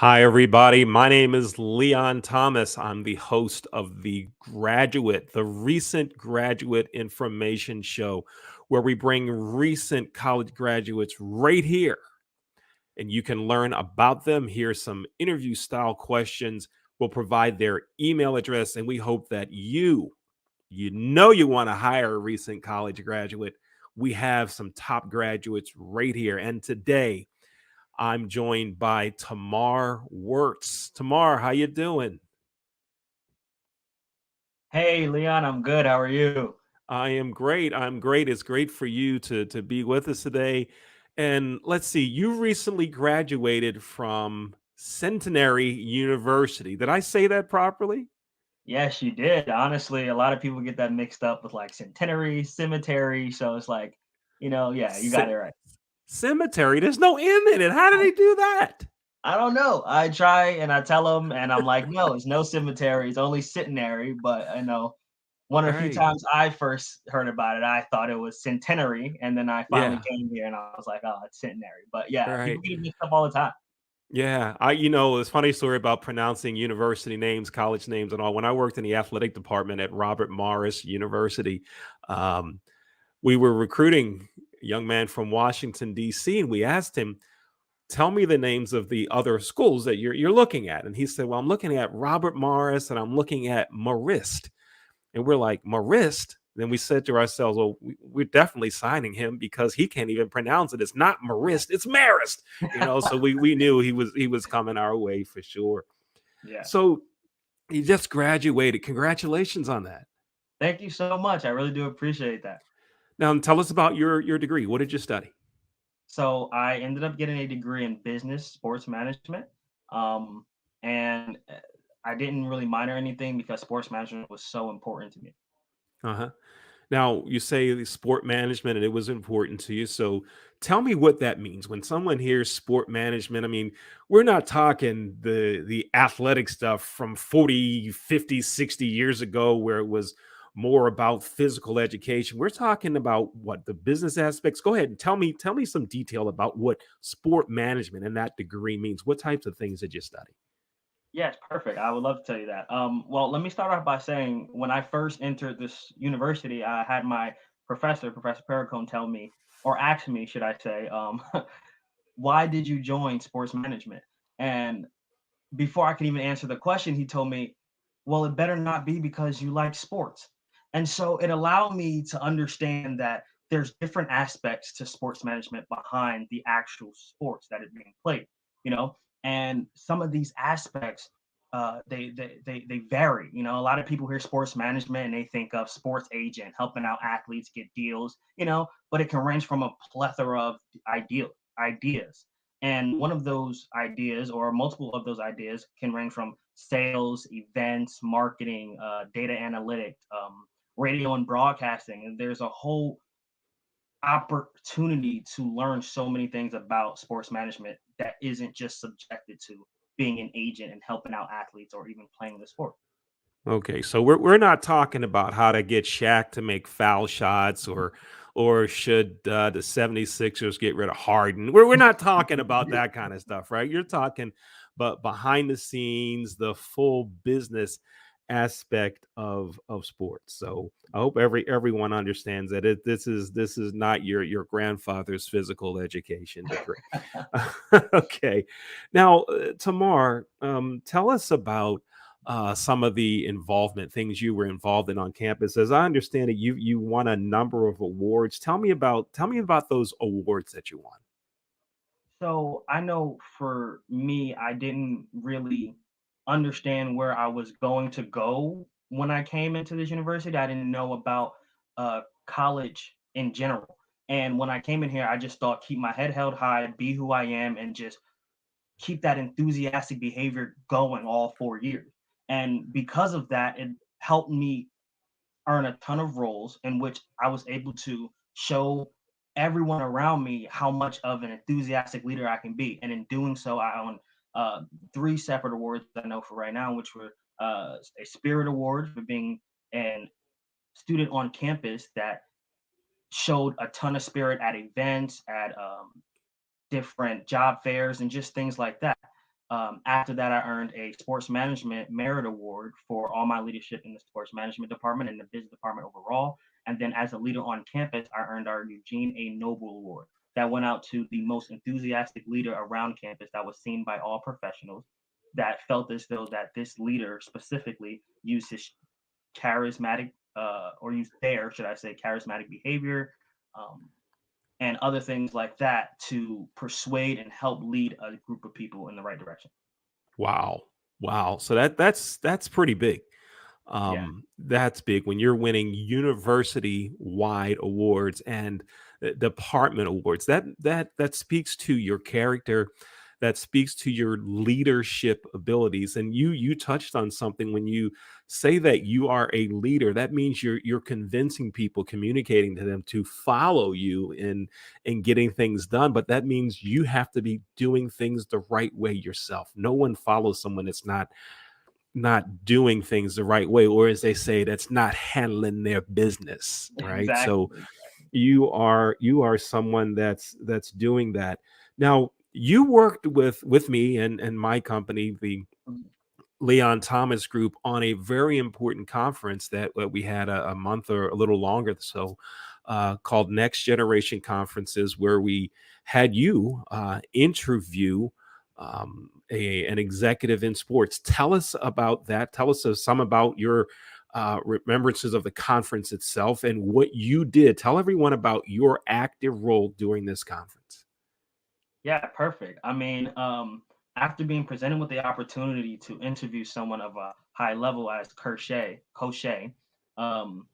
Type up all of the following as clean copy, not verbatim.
Hi, everybody. My name is Leon Thomas. I'm the host of the recent graduate information show, where we bring recent college graduates right here and you can learn about them. Here's some interview style questions. We'll provide their email address, and we hope that you want to hire a recent college graduate. We have some top graduates right here. And today, I'm joined by Tamar Wertz. Tamar, how you doing? Hey, Leon, I'm good. How are you? I am great. I'm great. It's great for you to be with us today. And let's see, you recently graduated from Centenary University. Did I say that properly? Yes, you did. Honestly, a lot of people get that mixed up with like centenary, cemetery. So it's like, yeah, you got C- it right. Cemetery. There's no N in it. How did I, they do that? I don't know. I try and I tell them, and I'm like, no, it's no cemetery. It's only centenary. But one of the few Right. times I first heard about it, I thought it was centenary, and then I finally Yeah. came here and I was like, oh, it's centenary. But yeah, Right. people get it mixed up all the time. Yeah, it's a funny story about pronouncing university names, college names, and all. When I worked in the athletic department at Robert Morris University, um, we were recruiting a young man from Washington D.C., and we asked him, "Tell me the names of the other schools that you're looking at." And he said, "Well, I'm looking at Robert Morris, and I'm looking at Marist." And we're like, Marist? Then we said to ourselves, well, we're definitely signing him because he can't even pronounce it. It's not Marist, it's Marist. So we knew he was coming our way for sure. Yeah. So he just graduated. Congratulations on that. Thank you so much. I really do appreciate that. Now tell us about your degree. What did you study? So I ended up getting a degree in business sports management. Um, and I didn't really minor anything because sports management was so important to me. Uh-huh. Now, you say the sport management and it was important to you. So tell me what that means. When someone hears sport management, I mean, we're not talking the athletic stuff from 40, 50, 60 years ago where it was more about physical education. We're talking about what the business aspects. Go ahead and tell me some detail about what sport management and that degree means. What types of things did you study? Yes, perfect. I would love to tell you that. Well, let me start off by saying when I first entered this university, I had my professor, Professor Perricone, tell me, or ask me, should I say, why did you join sports management? And before I could even answer the question, he told me, well, it better not be because you like sports. And so it allowed me to understand that there's different aspects to sports management behind the actual sports that is being played, you know, and some of these aspects they vary. A lot of people hear sports management and they think of sports agent helping out athletes get deals, but it can range from a plethora of ideas. And one of those ideas, or multiple of those ideas, can range from sales, events, marketing, data analytics, radio and broadcasting. And there's a whole opportunity to learn so many things about sports management that isn't just subjected to being an agent and helping out athletes or even playing the sport. Okay, so we're not talking about how to get Shaq to make foul shots or should the 76ers get rid of Harden. We're not talking about that kind of stuff, right? You're talking but behind the scenes, the full business aspect of sports. So I hope everyone understands that this is not your grandfather's physical education degree. Okay. Now, Tamar, tell us about some of the involvement things you were involved in on campus. As I understand it, you won a number of awards. Tell me about those awards that you won. So I know for me, I didn't really understand where I was going to go when I came into this university. I didn't know about college in general. And when I came in here, I just thought keep my head held high, be who I am, and just keep that enthusiastic behavior going all 4 years. And because of that, it helped me earn a ton of roles in which I was able to show everyone around me how much of an enthusiastic leader I can be. And in doing so, I own three separate awards I know for right now, which were a Spirit Award for being an student on campus that showed a ton of spirit at events, at different job fairs, and just things like that. After that, I earned a sports management merit award for all my leadership in the sports management department and the business department overall. And then, as a leader on campus, I earned our Eugene A. Noble Award that went out to the most enthusiastic leader around campus that was seen by all professionals that felt as though that this leader specifically used his charismatic or used their, should I say, charismatic behavior um, and other things like that to persuade and help lead a group of people in the right direction. Wow. Wow. So that's pretty big. Yeah, That's big when you're winning university wide awards and department awards. That speaks to your character. That speaks to your leadership abilities. And you touched on something when you say that you are a leader. That means you're convincing people, communicating to them to follow you in getting things done. But that means you have to be doing things the right way yourself. No one follows someone that's not doing things the right way, or as they say, that's not handling their business, right? So exactly. you are someone that's doing that. Now, you worked with me and my company, the Mhm. Leon Thomas Group, on a very important conference that we had a month or a little longer, so called Next Generation Conferences, where we had you interview an executive in sports. Tell us about that. Tell us some about your remembrances of the conference itself and what you did. Tell everyone about your active role during this conference. Yeah, perfect. I mean, after being presented with the opportunity to interview someone of a high level as Cochet, um,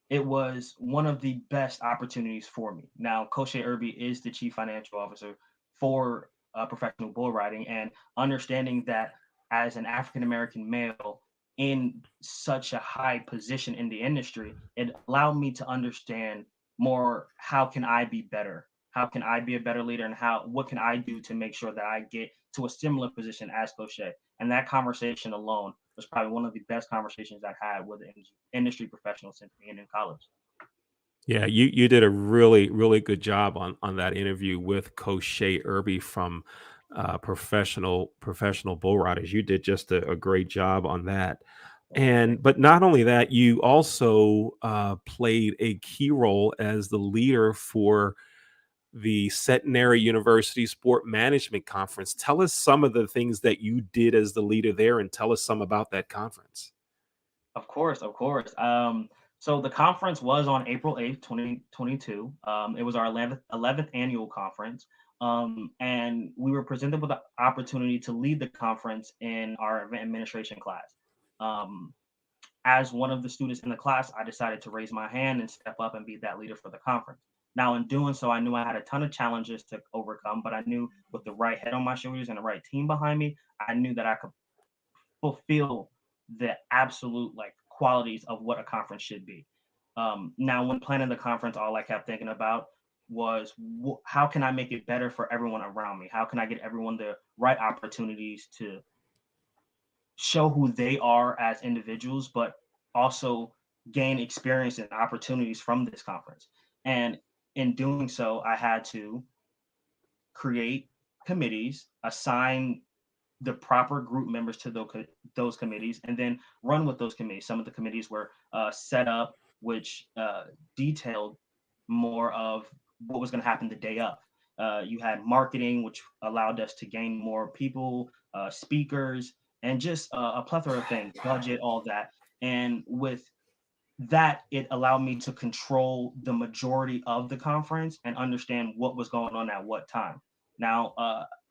it was one of the best opportunities for me. Now, Cochet Irby is the chief financial officer for professional bull riding, and understanding that as an African American male in such a high position in the industry, it allowed me to understand more how can I be better? How can I be a better leader? And how what can I do to make sure that I get to a similar position as Cochet? And that conversation alone was probably one of the best conversations I had with an industry professional since being in college. Yeah, you did a really good job on that interview with Coach Shea Irby from professional bull riders. You did just a great job on that. Thank And but not only that, you also played a key role as the leader for the Centenary University Sport Management Conference. Tell us some of the things that you did as the leader there, and tell us some about that conference. Of course, of course. So the conference was on April 8th, 2022. It was our 11th annual conference. And we were presented with the opportunity to lead the conference in our event administration class. Um, as one of the students in the class, I decided to raise my hand and step up and be that leader for the conference. Now, in doing so, I knew I had a ton of challenges to overcome, but I knew with the right head on my shoulders and the right team behind me, I knew that I could fulfill the absolute like qualities of what a conference should be. Now, when planning the conference, all I kept thinking about was how can I make it better for everyone around me? How can I get everyone the right opportunities to show who they are as individuals, but also gain experience and opportunities from this conference? And in doing so, I had to create committees, assign the proper group members to those committees, and then run with those committees. Some of the committees were set up, which detailed more of what was going to happen the day of. You had marketing, which allowed us to gain more people, speakers, and just a plethora of things, budget, all that. And with that, it allowed me to control the majority of the conference and understand what was going on at what time. Now,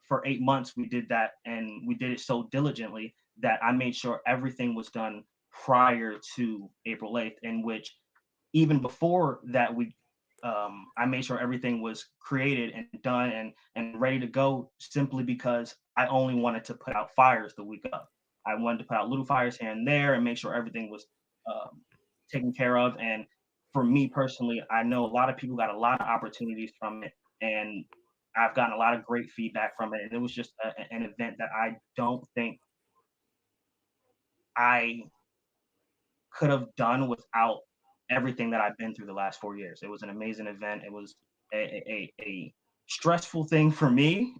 for 8 months, we did that, and we did it so diligently that I made sure everything was done prior to April 8th, in which even before that, I made sure everything was created and done and ready to go simply because I only wanted to put out fires the week of. I wanted to put out little fires here and there and make sure everything was um, taken care of. And for me personally, I know a lot of people got a lot of opportunities from it, and I've gotten a lot of great feedback from it. And it was just an event that I don't think I could have done without everything that I've been through the last 4 years. It was an amazing event. It was a stressful thing for me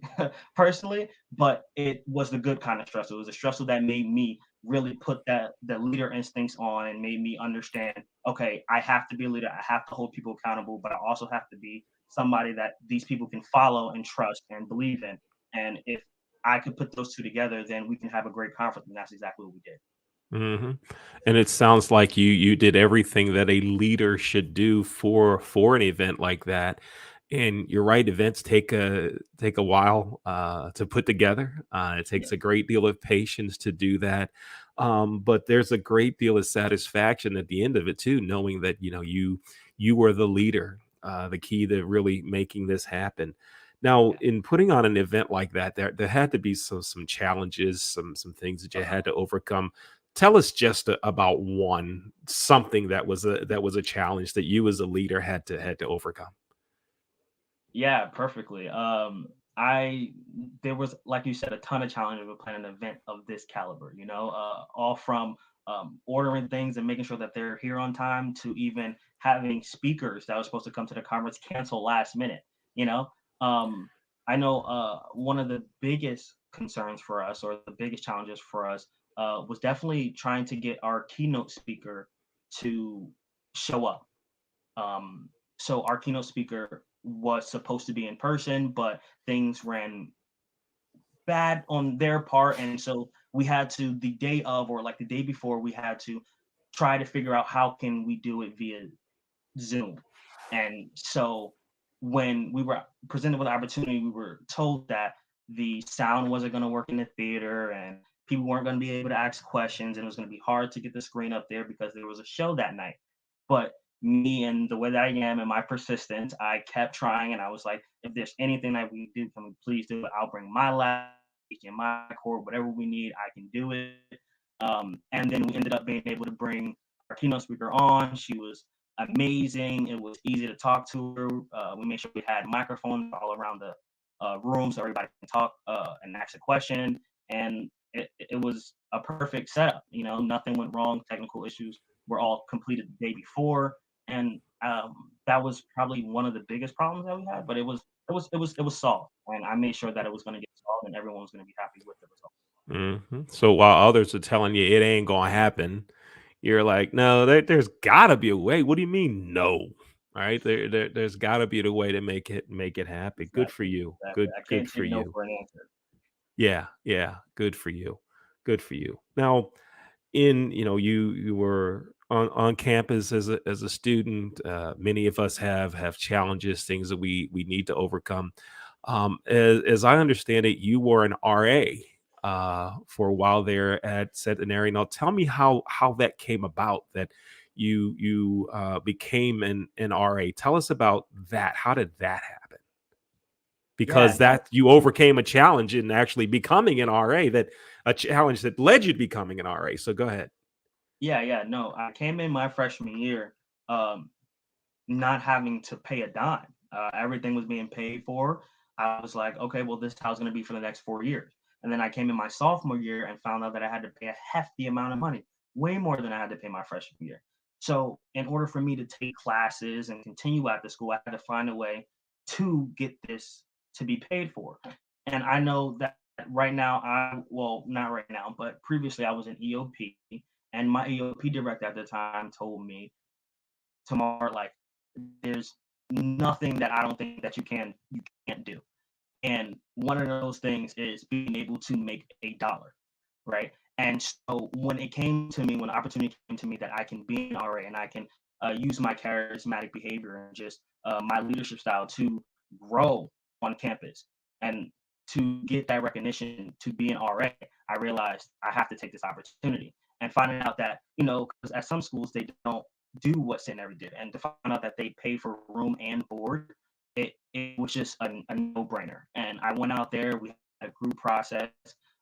personally, but it was the good kind of stressful. It was a stressful that made me really put that the leader instincts on and made me understand, okay, I have to be a leader. I have to hold people accountable, but I also have to be somebody that these people can follow and trust and believe in. And if I could put those two together, then we can have a great conference. And that's exactly what we did. Hmm. And it sounds like you did everything that a leader should do for an event like that. And you're right, events take a while to put together. It Yeah. takes a great deal of patience to do that. But there's a great deal of satisfaction at the end of it too, knowing that you were the leader, the key to really making this happen. Now, Yeah. in putting on an event like that, there had to be some challenges, some things that you Uh-huh. had to overcome. Tell us just about one, something that was a challenge that you as a leader had to overcome. Yeah, perfectly. I There was, like you said, a ton of challenges with planning an event of this caliber. All from ordering things and making sure that they're here on time to even having speakers that were supposed to come to the conference cancel last minute. You know, um, I know one of the biggest concerns for us, or the biggest challenges for us, was definitely trying to get our keynote speaker to show up. So our keynote speaker was supposed to be in person, but things ran bad on their part, and so we had to, the day of, or like the day before, we had to try to figure out how can we do it via Zoom. And so when we were presented with the opportunity, we were told that the sound wasn't going to work in the theater, and people weren't going to be able to ask questions, and it was going to be hard to get the screen up there because there was a show that night. But me and the way that I am and my persistence, I kept trying, and I was like, if there's anything that we do, can we please do it? I'll bring my lab, and my cord, whatever we need, I can do it. And then we ended up being able to bring our keynote speaker on. She was amazing. It was easy to talk to her. We made sure we had microphones all around the room so everybody can talk and ask a question. And it was a perfect setup. Nothing went wrong. Technical issues were all completed the day before, and that was probably one of the biggest problems that we had. But it was solved, and I made sure that it was going to get solved, and everyone was going to be happy with the result. So while others are telling you it ain't gonna happen, you're like, no, there's gotta be a way. What do you mean no? Right? There's gotta be the way to make it happen. Good for Exactly. you. Exactly. Good I good can't for take no you. for an answer. Yeah, yeah. Good for you. Good for you. Now, you were on campus as a student. Many of us have challenges, things that we need to overcome. As I understand it, you were an RA for a while there at Centenary. Now, tell me how that came about, that you became an RA. Tell us about that. How did that happen? Yeah, Because no, that you overcame a challenge in actually becoming an RA, that a challenge that led you to becoming an RA. So go ahead. yeah, yeah, no. I came in my freshman year, um, not having to pay a dime. Everything was being paid for. I was like, okay, well, this is how it's going to be for the next 4 years. And then I came in my sophomore year and found out that I had to pay a hefty amount of money, way more than I had to pay my freshman year. So, in order for me to take classes and continue at the school, I had to find a way to get this to be paid for. And I know that right now, well, not right now, but previously I was an EOP, and my EOP director at the time told me, Tamar, like, there's nothing that I don't think that you can't do. And one of those things is being able to make $1, right? And so when the opportunity came to me that I can be an RA and I can use my charismatic behavior and just my leadership style to grow on campus and to get that recognition to be an RA, I realized I have to take this opportunity. And finding out that, because at some schools they don't do what Centenary did, and to find out that they pay for room and board, it was just a no-brainer. And I went out there, we had a group process.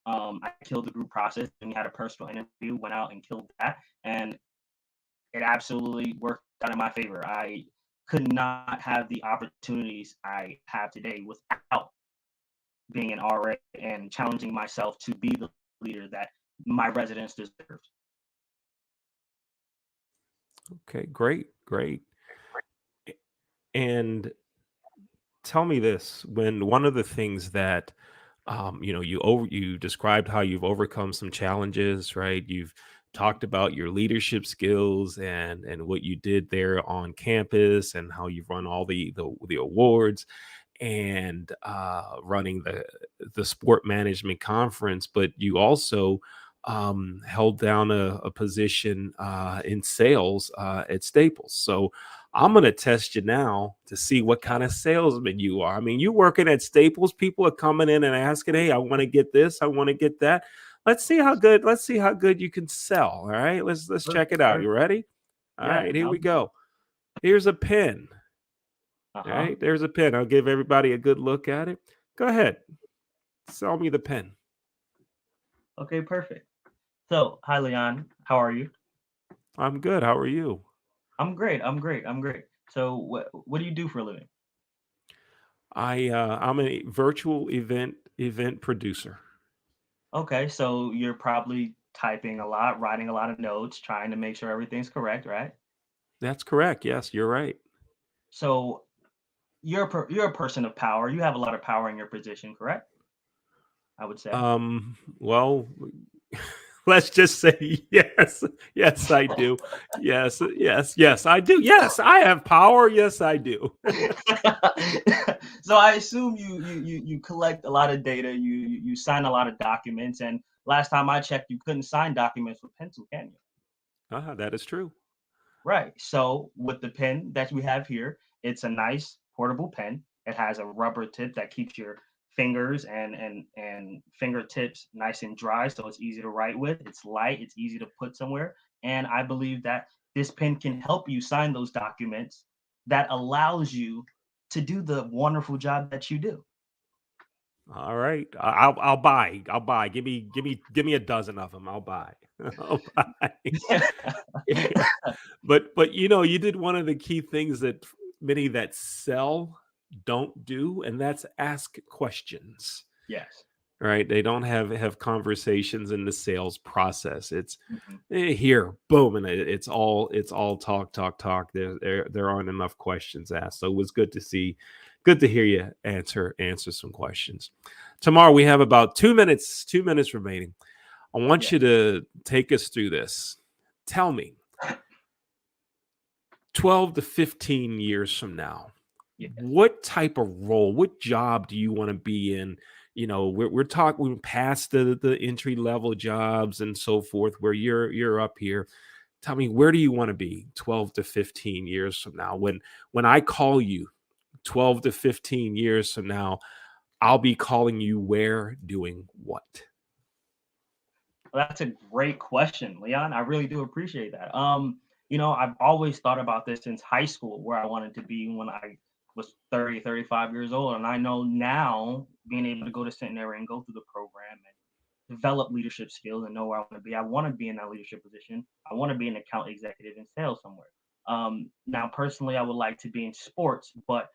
I killed the group process, and we had a personal interview, went out and killed that, and it absolutely worked out in my favor. I could not have the opportunities I have today without being an RA and challenging myself to be the leader that my residents deserve. Okay, great, great. And Tell me this: when one of the things that you described how you've overcome some challenges, right? You've Mhm. talked about your leadership skills and what you did there on campus and how you've run all the awards and running the sport management conference, but you also held down a position in sales at Staples. So I'm going to test you now to see what kind of salesman you are. I mean, you working at Staples, people are coming in and asking, "Hey, I want to get this, I want to get that." Let's see how good. Let's see how good you can sell. All right, let's check Perfect, it out. You perfect. ready? All Yeah, right, here we I'm go. Here's a pen. All uh-huh. right, there's a pen. I'll give everybody a good look at it. Go ahead. Sell me the pen. Okay, perfect. So, hi Leon, how are you? I'm good. How are you? I'm great. I'm great. I'm great. So, what do you do for a living? I'm a virtual event producer. Okay, so you're probably typing a lot, writing a lot of notes, trying to make sure everything's correct, right? That's correct. Yes, you're right. So, you're a person of power. You have a lot of power in your position, correct? I would say. Well, let's just say yes. Yes, I do. Yes, yes, I do. Yes, I have power. Yes, I do. So I assume you collect a lot of data, you sign a lot of documents, and last time I checked, you couldn't sign documents with pencil, can you? That is true. Right. So with the pen that we have here, it's a nice portable pen. It has a rubber tip that keeps your fingers and fingertips nice and dry, so it's easy to write with. It's light, it's easy to put somewhere, and I believe that this pen can help you sign those documents that allows you to do the wonderful job that you do. All right. I'll buy. I'll buy. Give me a dozen of them. I'll buy. I'll buy. Yeah. But you did one of the key things that many that sell don't do, and that's ask questions. Yes. Right? They don't have conversations in the sales process. It's Mhm. here, boom, and it's all talk, talk, talk. There aren't enough questions asked. So it was good to hear you answer some questions. Tomorrow we have about 2 minutes remaining. I want Yeah. you to take us through this. Tell me, 12 to 15 years from now, Yes. what type of role, what job do you want to be in? We're talking past the entry level jobs and so forth, where you're up here. Tell me, where do you want to be 12 to 15 years from now? When I call you 12 to 15 years from now, I'll be calling you where, doing what? Well, that's a great question, Leon. I really do appreciate that. I've always thought about this since high school, where I wanted to be when I was 30, 35 years old. And I know now, being able to go to Centenary and go through the program and develop leadership skills and know where I want to be. I want to be in that leadership position. I want to be an account executive in sales somewhere. Now, personally, I would like to be in sports, but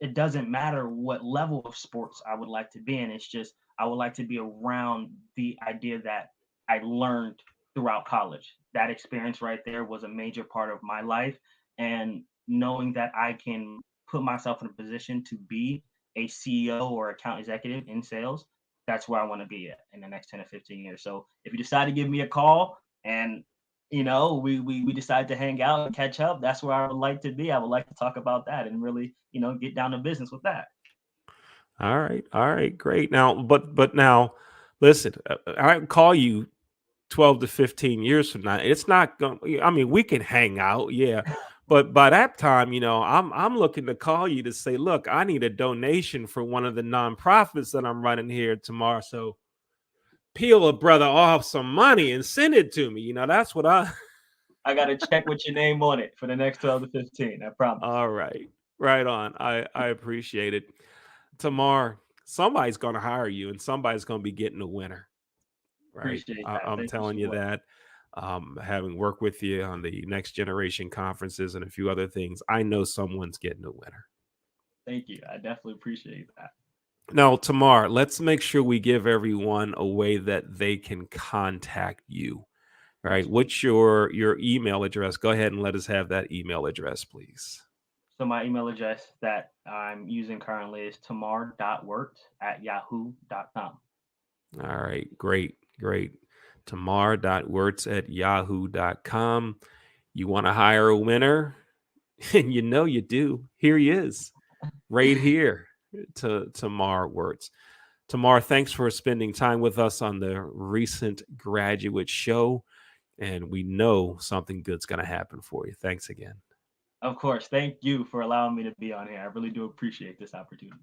it doesn't matter what level of sports I would like to be in. It's just I would like to be around the idea that I learned throughout college. That experience right there was a major part of my life. And knowing that I can put myself in a position to be a CEO or account executive in sales, that's where I want to be at in the next 10 to 15 years. So if you decide to give me a call and we decide to hang out and catch up. That's where I would like to be. I would like to talk about that and really, get down to business with that. All right, great. Now, but now, listen, I call you 12 to 15 years from now. It's not going I mean, we can hang out, yeah. But by that time, I'm looking to call you to say, "Look, I need a donation for one of the nonprofits that I'm running here tomorrow. So peel a brother off some money and send it to me." That's what I I got to check with your name on it for the next 12 to 15. I promise. All right. Right on. I appreciate it. Tamar, somebody's going to hire you and somebody's going to be getting a winner. Right? Appreciate I, that. I'm Thank you telling so you much. that. Having worked with you on the next generation conferences and a few other things, I know someone's getting a winner. Thank you. I definitely appreciate that. Now, Tamar, let's make sure we give everyone a way that they can contact you. All right. Yes, please. What's your email address? Go ahead and let us have that email address, please. So my email address that I'm using currently is tamar.wertz@yahoo.com. All right, great, great. Tamar.wertz@yahoo.com. You want to hire a winner? And you know you do. Here he is, right here, to Tamar Wertz. Tamar, thanks for spending time with us on the recent graduate show. And we know something good's going to happen for you. Thanks again. Of course, thank you for allowing me to be on here. I really do appreciate this opportunity.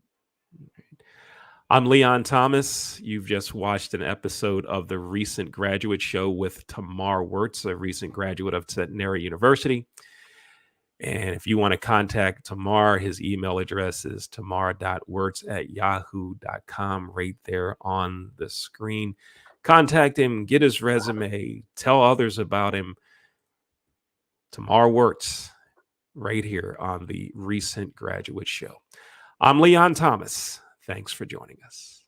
I'm Leon Thomas. You've just watched an episode of the recent graduate show with Tamar Wertz, a recent graduate of Centenary University. And if you want to contact Tamar, his email address is tamar.wertz@yahoo.com, right there on the screen. Contact him, get his resume, tell others about him. Tamar Wertz, right here on the recent graduate show. I'm Leon Thomas. Thanks for joining us.